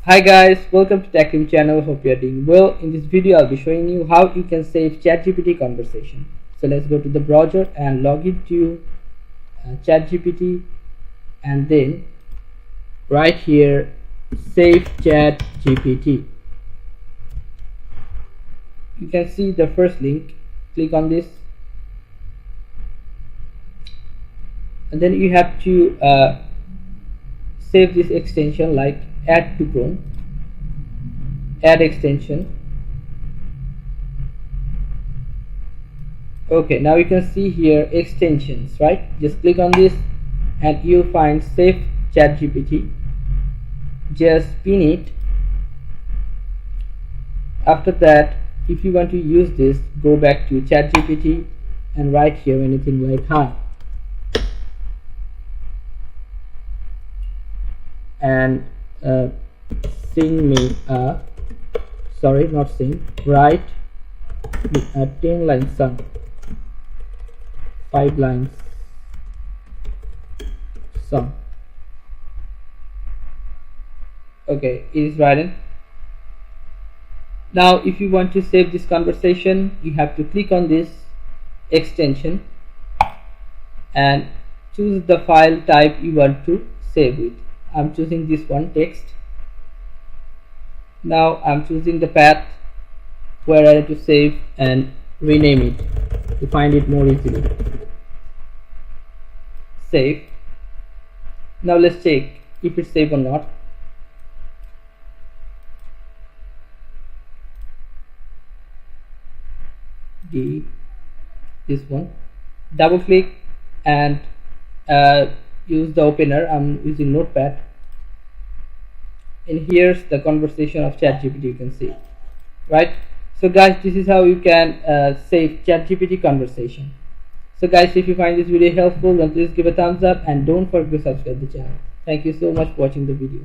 Hi guys, welcome to Tech Team channel. Hope you are doing well. In this video, I'll be showing you how you can save ChatGPT conversation. So let's go to the browser and log into ChatGPT, and then right here, save ChatGPT. You can see the first link. Click on this, and then you have to save this extension like add to Chrome, add extension. Okay, now you can see here extensions, right? Just click on this and you'll find save ChatGPT. Just pin it. After that, if you want to use this, go back to ChatGPT and write here anything like hi, and sing me write a 10-line song, 5 lines song. Okay, it is written. Now if you want to save this conversation, you have to click on this extension and choose the file type you want to save with. I'm choosing this one, text. Now I'm choosing the path where I have to save and rename it to find it more easily. Save. Now let's check if it's saved or not. This one. Double click and use the opener. I'm using Notepad, and here's the conversation of ChatGPT. You can see, right? So guys, this is how you can save ChatGPT conversation. So guys, if you find this video helpful, then please give a thumbs up and don't forget to subscribe the channel. Thank you so much for watching the video.